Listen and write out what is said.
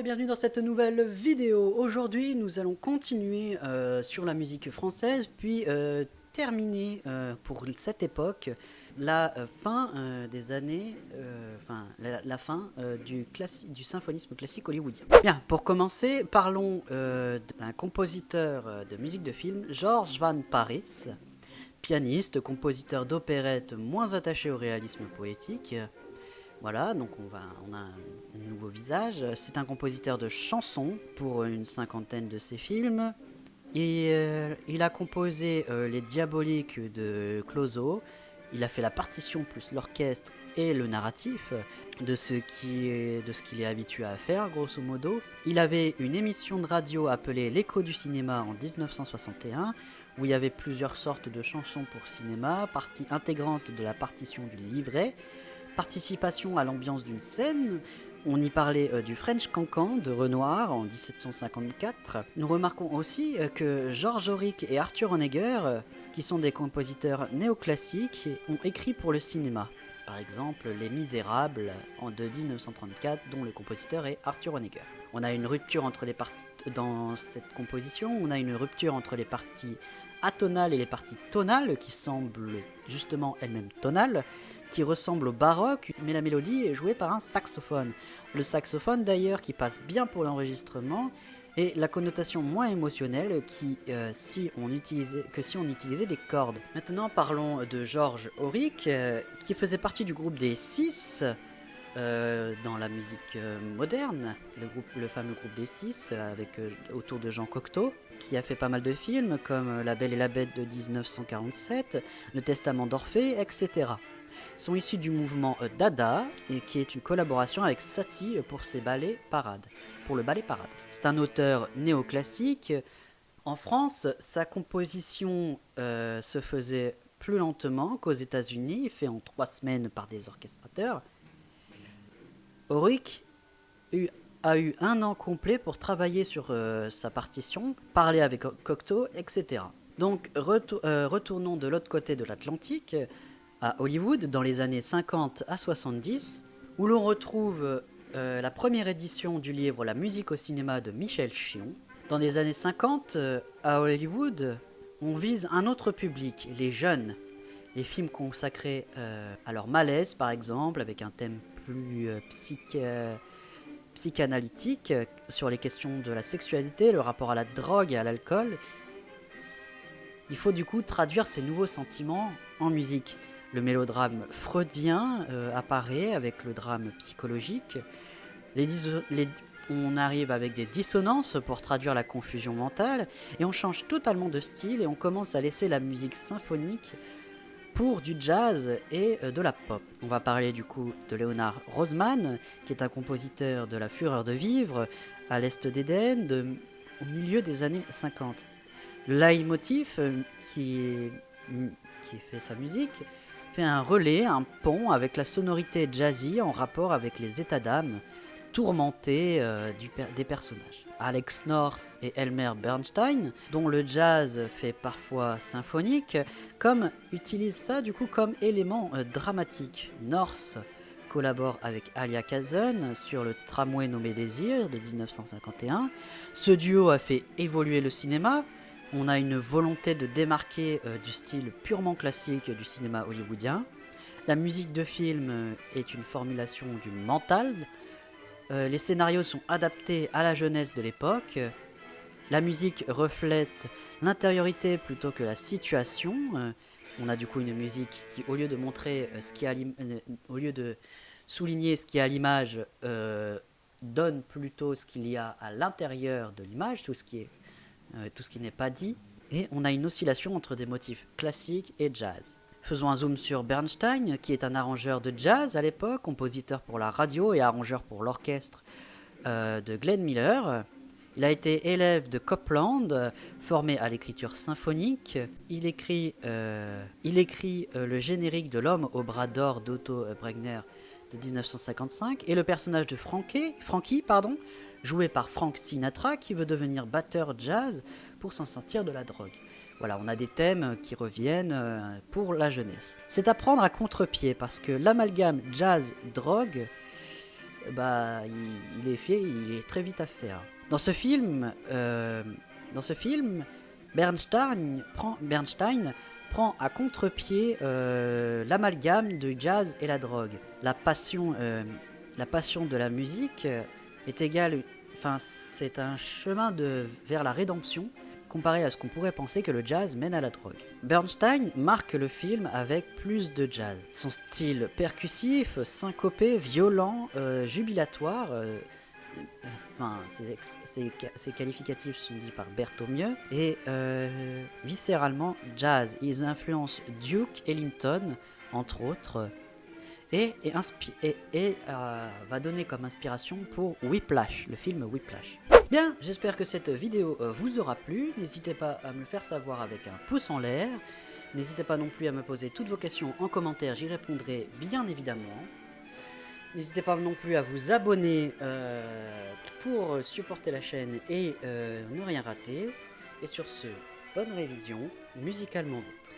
et bienvenue dans cette nouvelle vidéo. Aujourd'hui, nous allons continuer sur la musique française, puis terminer pour cette époque la fin des années, la fin du symphonisme classique hollywoodien. Bien, pour commencer, parlons d'un compositeur de musique de film, George Van Parijs, pianiste, compositeur d'opérettes moins attaché au réalisme poétique. Voilà, donc on a un nouveau visage. C'est un compositeur de chansons pour une cinquantaine de ses films. Et il a composé Les Diaboliques de Clouseau. Il a fait la partition plus l'orchestre et le narratif de ce qu'il est habitué à faire, grosso modo. Il avait une émission de radio appelée L'écho du cinéma en 1961, où il y avait plusieurs sortes de chansons pour cinéma, partie intégrante de la partition du livret, participation à l'ambiance d'une scène. On y parlait du French Cancan de Renoir en 1754. Nous remarquons aussi que Georges Auric et Arthur Honegger, qui sont des compositeurs néoclassiques, ont écrit pour le cinéma. Par exemple, Les Misérables de 1934, dont le compositeur est Arthur Honegger. On a une rupture entre les parties dans cette composition. On a une rupture entre les parties atonales et les parties tonales, qui semblent justement elles-mêmes tonales, qui ressemble au baroque, mais la mélodie est jouée par un saxophone. Le saxophone d'ailleurs qui passe bien pour l'enregistrement, et la connotation moins émotionnelle si on utilisait des cordes. Maintenant parlons de Georges Auric, qui faisait partie du groupe des Six dans la musique moderne, le fameux groupe des Six autour de Jean Cocteau, qui a fait pas mal de films comme La Belle et la Bête de 1947, Le Testament d'Orphée, etc. Sont issus du mouvement Dada, et qui est une collaboration avec Satie pour le ballet Parade. C'est un auteur néoclassique. En France, sa composition se faisait plus lentement qu'aux États-Unis, fait en 3 semaines par des orchestrateurs. Auric a eu 1 an complet pour travailler sur sa partition, parler avec Cocteau, etc. Donc retournons de l'autre côté de l'Atlantique, à Hollywood, dans les années 50 à 70, où l'on retrouve la première édition du livre La musique au cinéma de Michel Chion. Dans les années 50, à Hollywood, on vise un autre public, les jeunes. Les films consacrés à leur malaise, par exemple, avec un thème plus psychanalytique sur les questions de la sexualité, le rapport à la drogue et à l'alcool. Il faut du coup traduire ces nouveaux sentiments en musique. Le mélodrame freudien apparaît avec le drame psychologique. On arrive avec des dissonances pour traduire la confusion mentale, et on change totalement de style et on commence à laisser la musique symphonique pour du jazz et de la pop. On va parler du coup de Leonard Roseman, qui est un compositeur de la fureur de vivre à l'est d'Éden au milieu des années 50. Le leitmotiv qui fait sa musique fait un relais, un pont avec la sonorité jazzy en rapport avec les états d'âme tourmentés des personnages. Alex North et Elmer Bernstein, dont le jazz fait parfois symphonique, utilise ça du coup comme élément dramatique. North collabore avec Alia Kazan sur le tramway nommé Désir de 1951. Ce duo a fait évoluer le cinéma. On a une volonté de démarquer du style purement classique du cinéma hollywoodien. La musique de film est une formulation du mental. Les scénarios sont adaptés à la jeunesse de l'époque. La musique reflète l'intériorité plutôt que la situation. On a du coup une musique qui, au lieu de montrer au lieu de souligner ce qui est à l'image, donne plutôt ce qu'il y a à l'intérieur de l'image, tout ce qui n'est pas dit, et on a une oscillation entre des motifs classiques et jazz. Faisons un zoom sur Bernstein, qui est un arrangeur de jazz à l'époque, compositeur pour la radio et arrangeur pour l'orchestre de Glenn Miller. Il a été élève de Copland, formé à l'écriture symphonique. Il écrit le générique de L'homme au bras d'or d'Otto Bregner de 1955, et le personnage de Frankie, joué par Frank Sinatra, qui veut devenir batteur jazz pour s'en sortir de la drogue. Voilà, on a des thèmes qui reviennent pour la jeunesse. C'est à prendre à contre-pied, parce que l'amalgame jazz-drogue bah, il est très vite à faire. Dans ce film, Bernstein prend à contre-pied l'amalgame de jazz et la drogue. La passion de la musique est égale, enfin, c'est un chemin vers la rédemption, comparé à ce qu'on pourrait penser que le jazz mène à la drogue. Bernstein marque le film avec plus de jazz. Son style percussif, syncopé, violent, jubilatoire, enfin, ces qualificatifs sont dits par Berthomieux, et viscéralement jazz. Ils influencent Duke Ellington, entre autres, et va donner comme inspiration pour Whiplash, le film Whiplash. Bien, j'espère que cette vidéo vous aura plu. N'hésitez pas à me le faire savoir avec un pouce en l'air. N'hésitez pas non plus à me poser toutes vos questions en commentaire, j'y répondrai bien évidemment. N'hésitez pas non plus à vous abonner pour supporter la chaîne et ne rien rater. Et sur ce, bonne révision, musicalement vôtre.